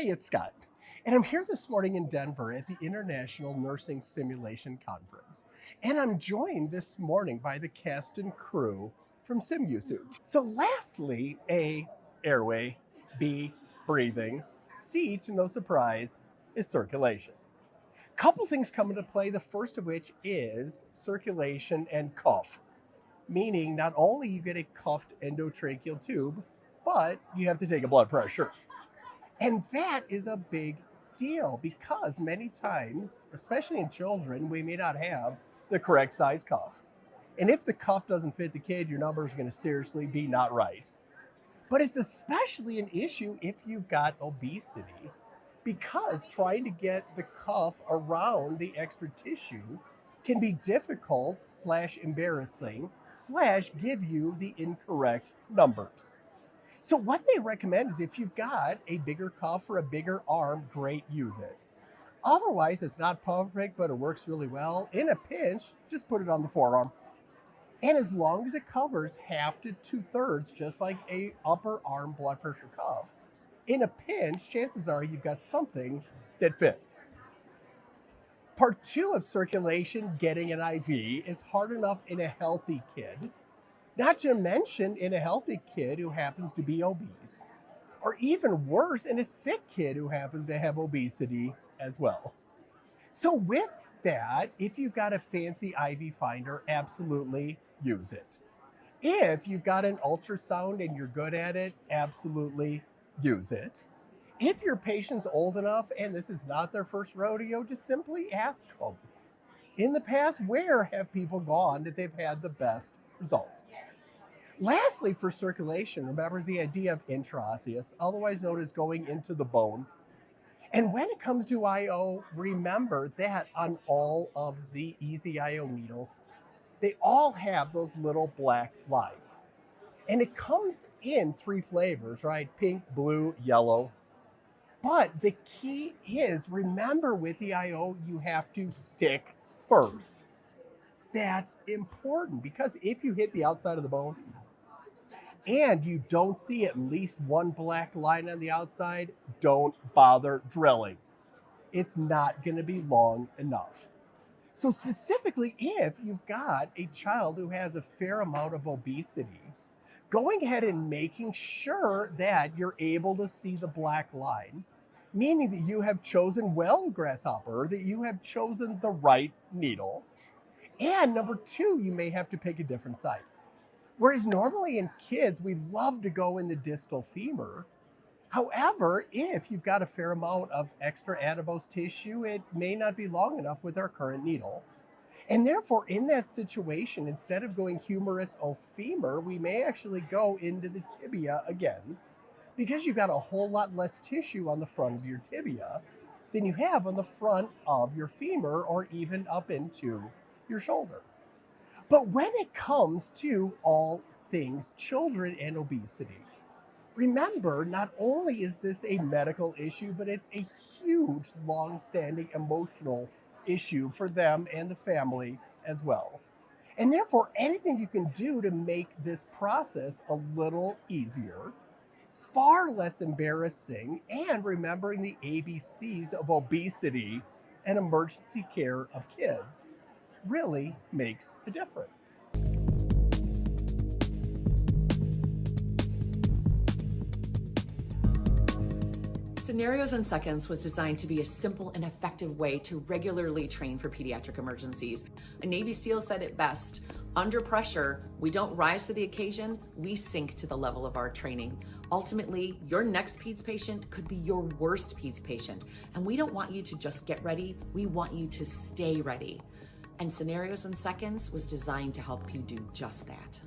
Hey, it's Scott, and I'm here this morning in Denver at the International Nursing Simulation Conference. And I'm joined this morning by the cast and crew from SimUsuit. So, lastly, A, airway, B, breathing, C, to no surprise, is circulation. Couple things come into play, the first of which is circulation and cuff, meaning not only you get a cuffed endotracheal tube, but you have to take a blood pressure. And that is a big deal because many times, especially in children, we may not have the correct size cuff. And if the cuff doesn't fit the kid, your numbers are going to seriously be not right. But it's especially an issue if you've got obesity because trying to get the cuff around the extra tissue can be difficult slash embarrassing slash give you the incorrect numbers. So what they recommend is if you've got a bigger cuff or a bigger arm, great, use it. Otherwise, it's not perfect, but it works really well. In a pinch, just put it on the forearm. And as long as it covers half to 2/3, just like a upper arm blood pressure cuff, in a pinch, chances are you've got something that fits. Part 2 of circulation, getting an IV, is hard enough in a healthy kid. Not to mention in a healthy kid who happens to be obese, or even worse, in a sick kid who happens to have obesity as well. So with that, if you've got a fancy IV finder, absolutely use it. If you've got an ultrasound and you're good at it, absolutely use it. If your patient's old enough and this is not their first rodeo, just simply ask them. In the past, where have people gone that they've had the best result? Lastly, for circulation, remember the idea of intraosseous, otherwise known as going into the bone. And when it comes to IO, remember that on all of the easy IO needles, they all have those little black lines. And it comes in 3 flavors, right? Pink, blue, yellow. But the key is, remember with the IO, you have to stick first. That's important because if you hit the outside of the bone, and you don't see at least one black line on the outside, don't bother drilling. It's not going to be long enough. So specifically, if you've got a child who has a fair amount of obesity, going ahead and making sure that you're able to see the black line, meaning that you have chosen well, grasshopper, that you have chosen the right needle. And number 2, you may have to pick a different site. Whereas normally in kids, we love to go in the distal femur. However, if you've got a fair amount of extra adipose tissue, it may not be long enough with our current needle. And therefore, in that situation, instead of going humerus o femur, we may actually go into the tibia again, because you've got a whole lot less tissue on the front of your tibia than you have on the front of your femur or even up into your shoulder. But when it comes to all things children and obesity, remember, not only is this a medical issue, but it's a huge, long-standing emotional issue for them and the family as well. And therefore, anything you can do to make this process a little easier, far less embarrassing, and remembering the ABCs of obesity and emergency care of kids really makes a difference. Scenarios in Seconds was designed to be a simple and effective way to regularly train for pediatric emergencies. A Navy SEAL said it best: under pressure, we don't rise to the occasion, we sink to the level of our training. Ultimately, your next PEDS patient could be your worst PEDS patient, and we don't want you to just get ready, we want you to stay ready. And Scenarios in Seconds was designed to help you do just that.